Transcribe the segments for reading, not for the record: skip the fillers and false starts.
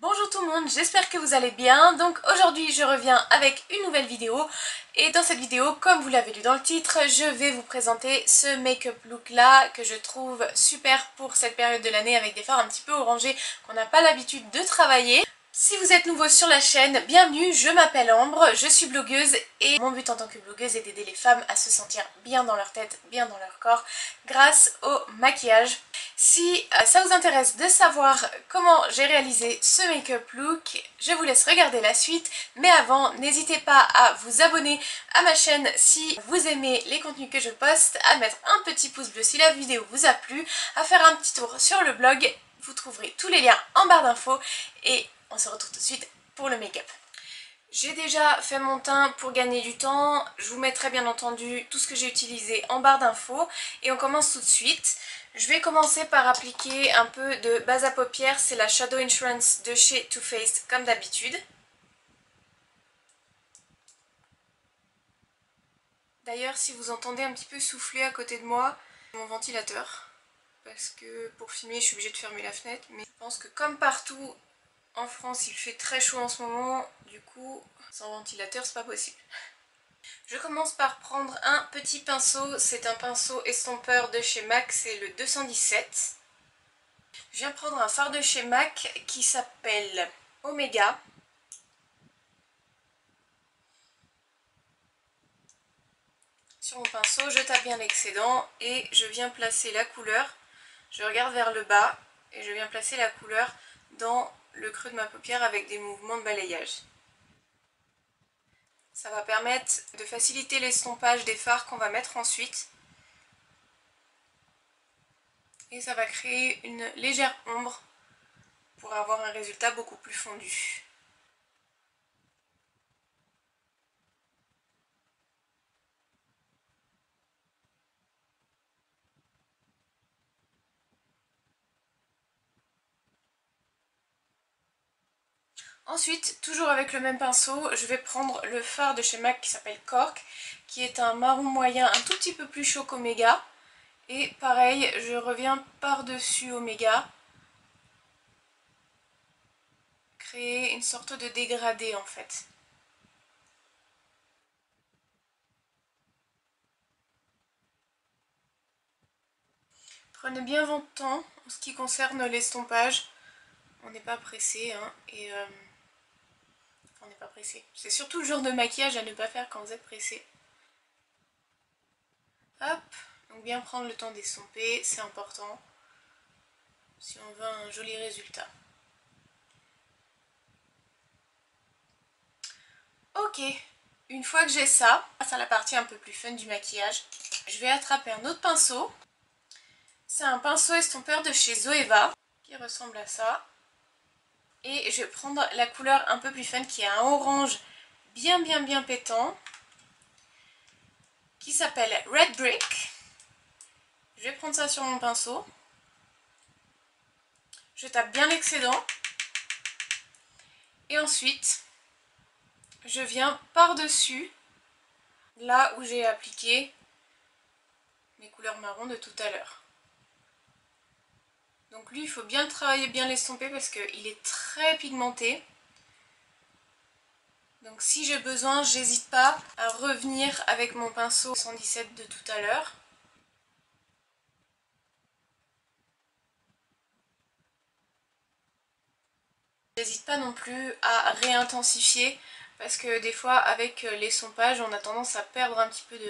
Bonjour tout le monde, j'espère que vous allez bien. Donc aujourd'hui je reviens avec une nouvelle vidéo et dans cette vidéo, comme vous l'avez lu dans le titre, je vais vous présenter ce make-up look là que je trouve super pour cette période de l'année avec des fards un petit peu orangés qu'on n'a pas l'habitude de travailler. Si vous êtes nouveau sur la chaîne, bienvenue, je m'appelle Ambre, je suis blogueuse et mon but en tant que blogueuse est d'aider les femmes à se sentir bien dans leur tête, bien dans leur corps grâce au maquillage. Si ça vous intéresse de savoir comment j'ai réalisé ce make-up look, je vous laisse regarder la suite. Mais avant, n'hésitez pas à vous abonner à ma chaîne si vous aimez les contenus que je poste, à mettre un petit pouce bleu si la vidéo vous a plu, à faire un petit tour sur le blog. Vous trouverez tous les liens en barre d'infos et on se retrouve tout de suite pour le make-up. J'ai déjà fait mon teint pour gagner du temps, je vous mettrai bien entendu tout ce que j'ai utilisé en barre d'infos et on commence tout de suite. Je vais commencer par appliquer un peu de base à paupières, c'est la Shadow Insurance de chez Too Faced comme d'habitude. D'ailleurs si vous entendez un petit peu souffler à côté de moi, c'est mon ventilateur. Parce que pour filmer je suis obligée de fermer la fenêtre, mais je pense que comme partout en France il fait très chaud en ce moment, du coup sans ventilateur c'est pas possible. Je commence par prendre un petit pinceau, c'est un pinceau estompeur de chez MAC, c'est le 217. Je viens prendre un fard de chez MAC qui s'appelle Omega. Sur mon pinceau, je tape bien l'excédent et je viens placer la couleur. Je regarde vers le bas et je viens placer la couleur dans le creux de ma paupière avec des mouvements de balayage. Ça va permettre de faciliter l'estompage des fards qu'on va mettre ensuite. Et ça va créer une légère ombre pour avoir un résultat beaucoup plus fondu. Ensuite, toujours avec le même pinceau, je vais prendre le fard de chez MAC qui s'appelle Cork, qui est un marron moyen un tout petit peu plus chaud qu'Omega. Et pareil, je reviens par-dessus Omega, créer une sorte de dégradé en fait. Prenez bien votre temps en ce qui concerne l'estompage. On n'est pas pressé, hein, on n'est pas pressé. C'est surtout le genre de maquillage à ne pas faire quand vous êtes pressé. Hop, donc bien prendre le temps d'estomper, c'est important si on veut un joli résultat. Ok, une fois que j'ai ça, on passe à la partie un peu plus fun du maquillage. Je vais attraper un autre pinceau. C'est un pinceau estompeur de chez Zoeva qui ressemble à ça. Et je vais prendre la couleur un peu plus fun qui est un orange bien pétant qui s'appelle Red Brick. Je vais prendre ça sur mon pinceau. Je tape bien l'excédent. Et ensuite, je viens par-dessus, là où j'ai appliqué mes couleurs marron de tout à l'heure. Donc lui, il faut bien travailler, bien l'estomper parce qu'il est très pigmenté. Donc si j'ai besoin, j'hésite pas à revenir avec mon pinceau 117 de tout à l'heure. J'hésite pas non plus à réintensifier parce que des fois avec l'estompage on a tendance à perdre un petit peu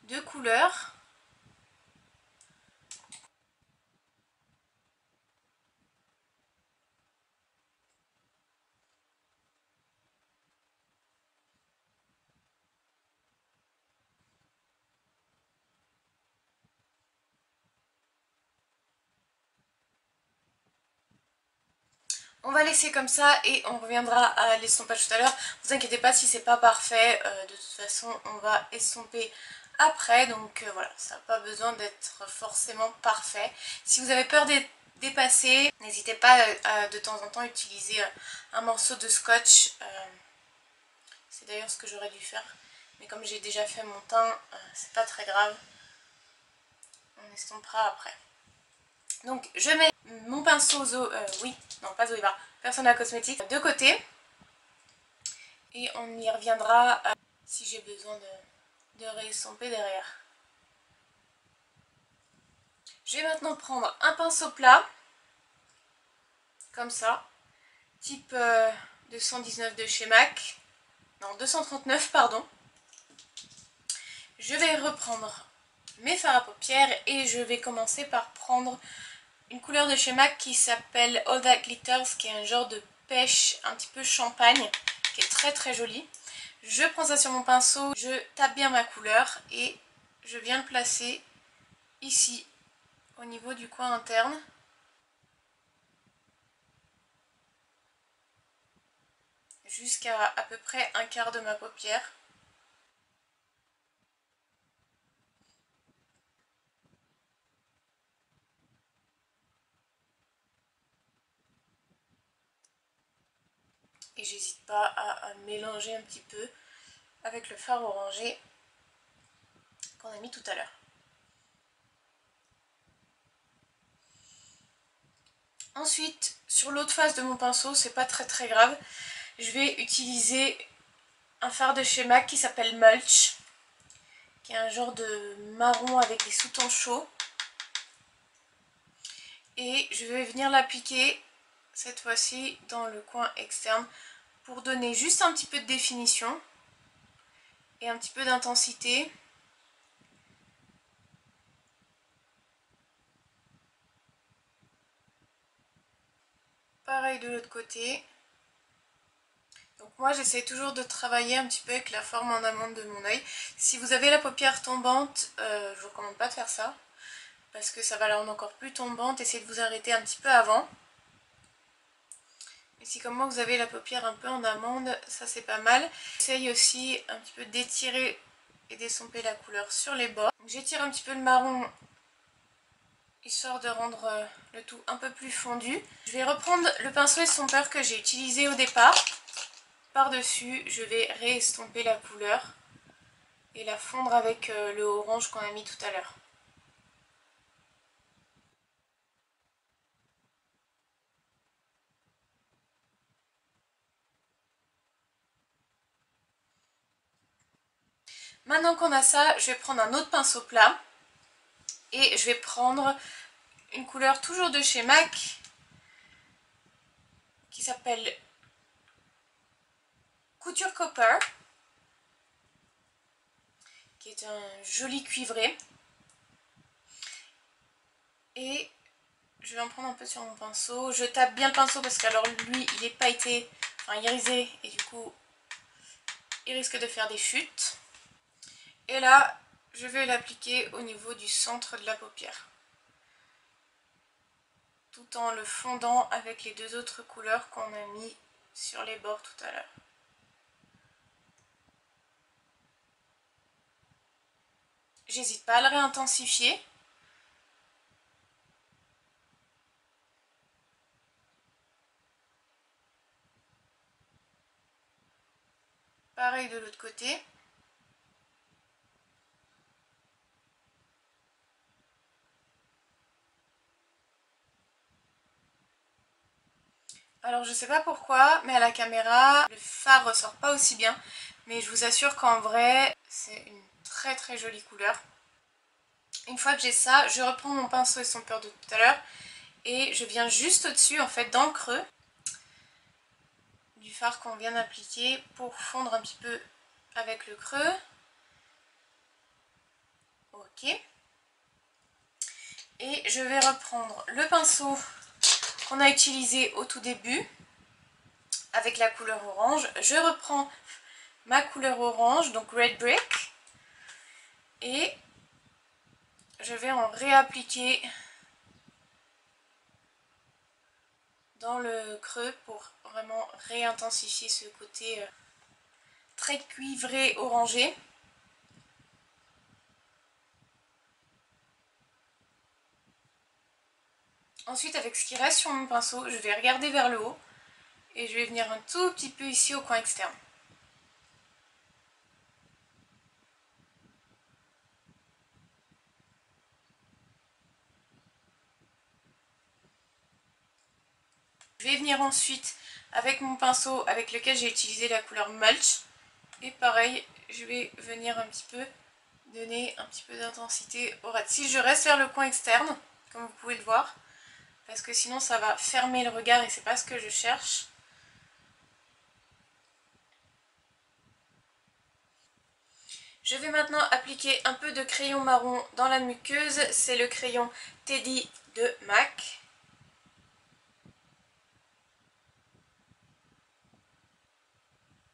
de couleur. On va laisser comme ça et on reviendra à l'estompage tout à l'heure. Ne vous inquiétez pas si c'est pas parfait, de toute façon on va estomper après. Donc voilà, ça n'a pas besoin d'être forcément parfait. Si vous avez peur d'être dépassé, n'hésitez pas à de temps en temps utiliser un morceau de scotch. C'est d'ailleurs ce que j'aurais dû faire. Mais comme j'ai déjà fait mon teint, c'est pas très grave. On estompera après. Donc je mets mon pinceau Persona Cosmetics de côté. Et on y reviendra si j'ai besoin de réestomper derrière. Je vais maintenant prendre un pinceau plat, comme ça, type 219 de chez MAC, non 239 pardon. Je vais reprendre mes fards à paupières et je vais commencer par prendre une couleur de chez MAC qui s'appelle All That Glitters, qui est un genre de pêche un petit peu champagne, qui est très très joli. Je prends ça sur mon pinceau, je tape bien ma couleur et je viens le placer ici, au niveau du coin interne. Jusqu'à à peu près un quart de ma paupière. Et j'hésite pas à mélanger un petit peu avec le fard orangé qu'on a mis tout à l'heure. Ensuite, sur l'autre face de mon pinceau, c'est pas très grave, je vais utiliser un fard de chez MAC qui s'appelle Mulch, qui est un genre de marron avec des sous-tons chauds. Et je vais venir l'appliquer cette fois-ci dans le coin externe pour donner juste un petit peu de définition et un petit peu d'intensité. Pareil de l'autre côté. Donc moi j'essaie toujours de travailler un petit peu avec la forme en amande de mon œil. Si vous avez la paupière tombante, je vous recommande pas de faire ça, parce que ça va la rendre encore plus tombante. Essayez de vous arrêter un petit peu avant. Et si comme moi vous avez la paupière un peu en amande, ça c'est pas mal. J'essaye aussi un petit peu d'étirer et d'estomper la couleur sur les bords. J'étire un petit peu le marron, histoire de rendre le tout un peu plus fondu. Je vais reprendre le pinceau estompeur que j'ai utilisé au départ. Par-dessus, je vais réestomper la couleur et la fondre avec le orange qu'on a mis tout à l'heure. Maintenant qu'on a ça, je vais prendre un autre pinceau plat et je vais prendre une couleur toujours de chez MAC qui s'appelle Couture Copper, qui est un joli cuivré. Et je vais en prendre un peu sur mon pinceau. Je tape bien le pinceau parce qu'alors lui il est pailleté, enfin irisé, et du coup il risque de faire des chutes. Et là je vais l'appliquer au niveau du centre de la paupière, tout en le fondant avec les deux autres couleurs qu'on a mis sur les bords tout à l'heure. J'hésite pas à le réintensifier. Pareil de l'autre côté. Alors je sais pas pourquoi, mais à la caméra, le fard ressort pas aussi bien. Mais je vous assure qu'en vrai, c'est une très jolie couleur. Une fois que j'ai ça, je reprends mon pinceau estompeur de tout à l'heure et je viens juste au-dessus, en fait, dans le creux du fard qu'on vient d'appliquer pour fondre un petit peu avec le creux. Ok. Et je vais reprendre le pinceau qu'on a utilisé au tout début avec la couleur orange. Je reprends ma couleur orange, donc Red Brick, et je vais en réappliquer dans le creux pour vraiment réintensifier ce côté très cuivré orangé. Ensuite, avec ce qui reste sur mon pinceau, je vais regarder vers le haut et je vais venir un tout petit peu ici au coin externe. vais venir ensuite avec mon pinceau avec lequel j'ai utilisé la couleur Mulch. Et pareil, je vais venir un petit peu donner un petit peu d'intensité au ras de cils. Je reste vers le coin externe, comme vous pouvez le voir, parce que sinon ça va fermer le regard et c'est pas ce que je cherche. Je vais maintenant appliquer un peu de crayon marron dans la muqueuse. C'est le crayon Teddy de MAC.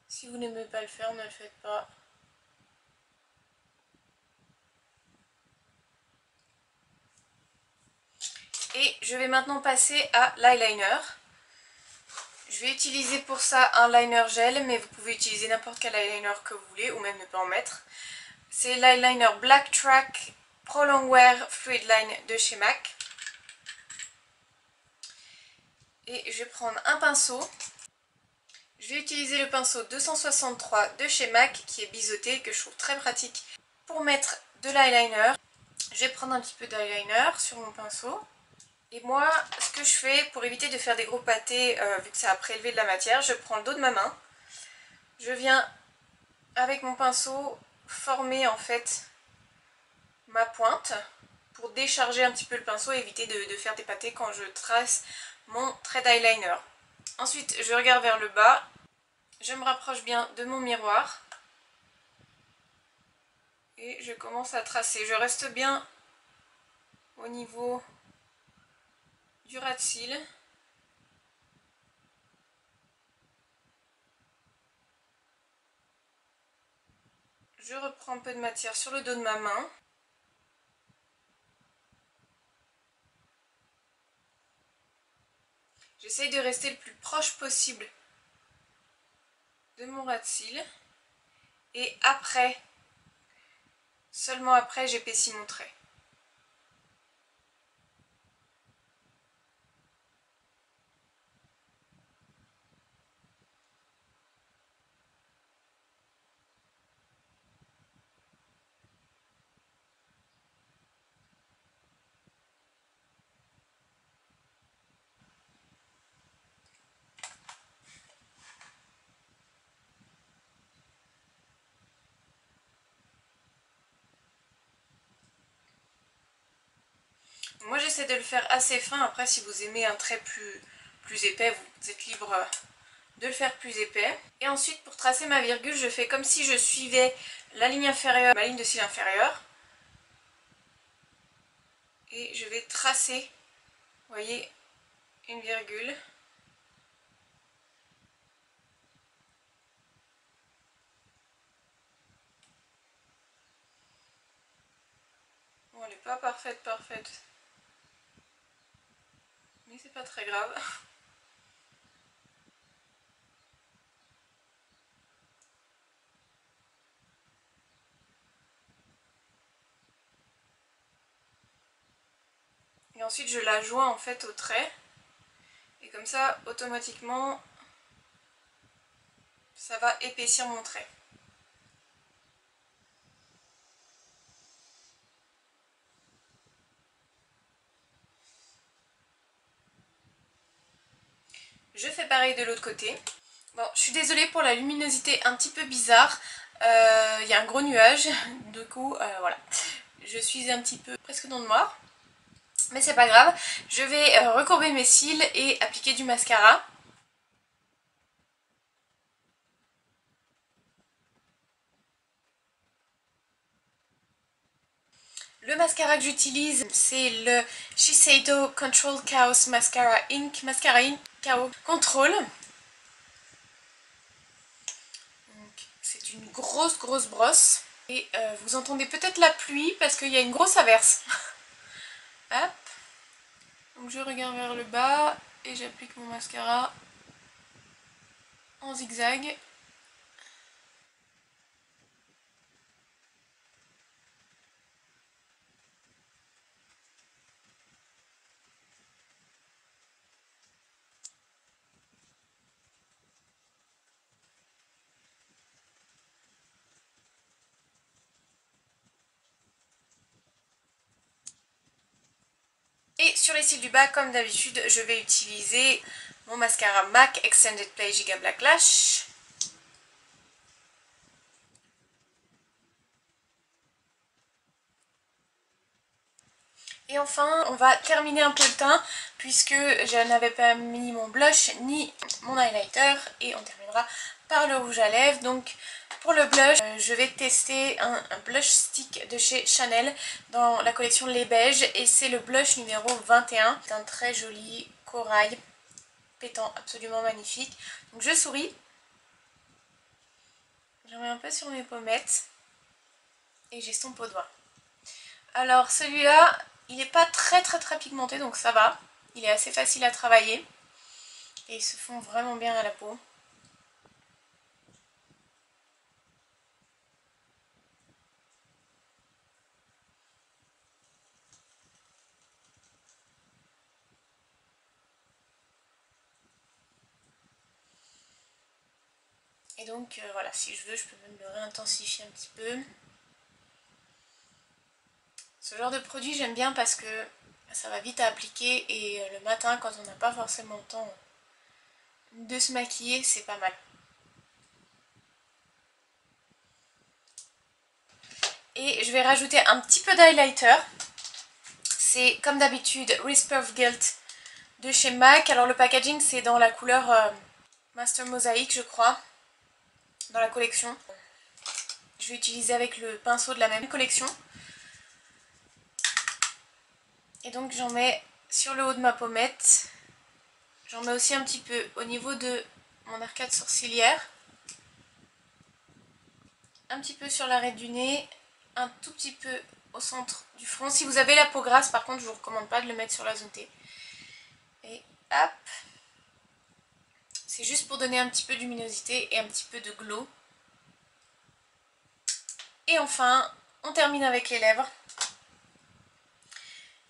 Si vous n'aimez pas le faire, ne le faites pas. Et je vais maintenant passer à l'eyeliner. Je vais utiliser pour ça un liner gel, mais vous pouvez utiliser n'importe quel eyeliner que vous voulez, ou même ne pas en mettre. C'est l'eyeliner Black Track Pro Longwear Fluid Line de chez MAC. Et je vais prendre un pinceau. Je vais utiliser le pinceau 263 de chez MAC, qui est biseauté, que je trouve très pratique pour mettre de l'eyeliner. Je vais prendre un petit peu d'eyeliner sur mon pinceau. Et moi, ce que je fais pour éviter de faire des gros pâtés, vu que ça a prélevé de la matière, je prends le dos de ma main. Je viens, avec mon pinceau, former en fait ma pointe pour décharger un petit peu le pinceau et éviter de faire des pâtés quand je trace mon trait d'eyeliner. Ensuite, je regarde vers le bas. Je me rapproche bien de mon miroir. Et je commence à tracer. Je reste bien au niveau du ras de cils. Je reprends un peu de matière sur le dos de ma main. J'essaye de rester le plus proche possible de mon ras de cils. Et après, seulement après, j'épaissis mon trait. Moi j'essaie de le faire assez fin, après si vous aimez un trait plus épais, vous êtes libre de le faire plus épais. Et ensuite pour tracer ma virgule, je fais comme si je suivais la ligne inférieure, ma ligne de cils inférieure. Et je vais tracer, vous voyez, une virgule. Bon, elle n'est pas parfaite, mais c'est pas très grave. Et ensuite je la joins en fait au trait. Et comme ça, automatiquement, ça va épaissir mon trait. Je fais pareil de l'autre côté. Bon, je suis désolée pour la luminosité un petit peu bizarre. Il y a un gros nuage, du coup, voilà. Je suis un petit peu presque dans le noir. Mais c'est pas grave. Je vais recourber mes cils et appliquer du mascara. Le mascara que j'utilise, c'est le Shiseido Control Chaos Mascara Ink. Mascara Ink Chaos Control. C'est une grosse brosse. Et vous entendez peut-être la pluie parce qu'il y a une grosse averse. Hop. Donc je regarde vers le bas et j'applique mon mascara en zigzag. Et sur les cils du bas, comme d'habitude, je vais utiliser mon mascara MAC Extended Play Giga Black Lash. Et enfin, on va terminer un peu le teint puisque je n'avais pas mis mon blush ni mon highlighter. Et on terminera par le rouge à lèvres. Donc pour le blush, je vais tester un blush stick de chez Chanel dans la collection Les Beiges. Et c'est le blush numéro 21. C'est un très joli corail pétant, absolument magnifique. Donc je souris. J'en mets un peu sur mes pommettes. Et j'estompe au doigt. Alors celui-là, il n'est pas très pigmenté, donc ça va. Il est assez facile à travailler. Et il se fond vraiment bien à la peau. Et donc voilà, si je veux, je peux même le réintensifier un petit peu. Ce genre de produit j'aime bien parce que ça va vite à appliquer et le matin quand on n'a pas forcément le temps de se maquiller, c'est pas mal. Et je vais rajouter un petit peu d'highlighter. C'est comme d'habitude Whisper of Guilt de chez MAC. Alors le packaging c'est dans la couleur Master Mosaic je crois, dans la collection. Je vais utiliser avec le pinceau de la même collection. Et donc j'en mets sur le haut de ma pommette. J'en mets aussi un petit peu au niveau de mon arcade sourcilière. Un petit peu sur l'arrêt du nez. Un tout petit peu au centre du front. Si vous avez la peau grasse, par contre, je vous recommande pas de le mettre sur la zone T. Et hop. C'est juste pour donner un petit peu de luminosité et un petit peu de glow. Et enfin, on termine avec les lèvres.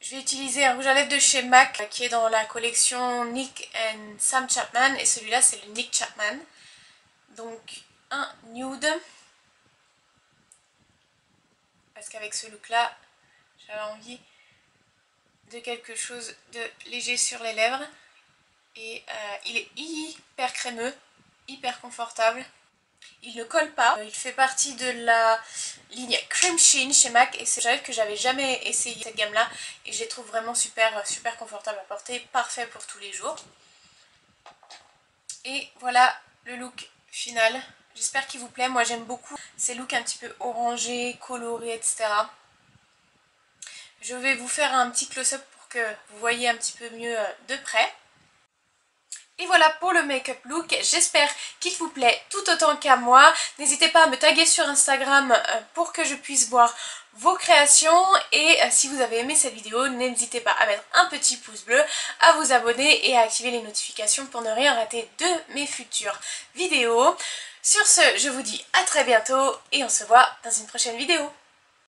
Je vais utiliser un rouge à lèvres de chez MAC qui est dans la collection Nick and Sam Chapman. Et celui-là, c'est le Nick Chapman. Donc, un nude. Parce qu'avec ce look-là, j'avais envie de quelque chose de léger sur les lèvres. Et il est hyper crémeux, hyper confortable. Il ne colle pas. Il fait partie de la ligne Cream Sheen chez MAC. Et c'est un gel que j'avais jamais essayé cette gamme-là. Et je les trouve vraiment super confortable à porter. Parfait pour tous les jours. Et voilà le look final. J'espère qu'il vous plaît. Moi j'aime beaucoup ces looks un petit peu orangés, colorés, etc. Je vais vous faire un petit close-up pour que vous voyez un petit peu mieux de près. Et voilà pour le make-up look, j'espère qu'il vous plaît tout autant qu'à moi. N'hésitez pas à me taguer sur Instagram pour que je puisse voir vos créations. Et si vous avez aimé cette vidéo, n'hésitez pas à mettre un petit pouce bleu, à vous abonner et à activer les notifications pour ne rien rater de mes futures vidéos. Sur ce, je vous dis à très bientôt et on se voit dans une prochaine vidéo.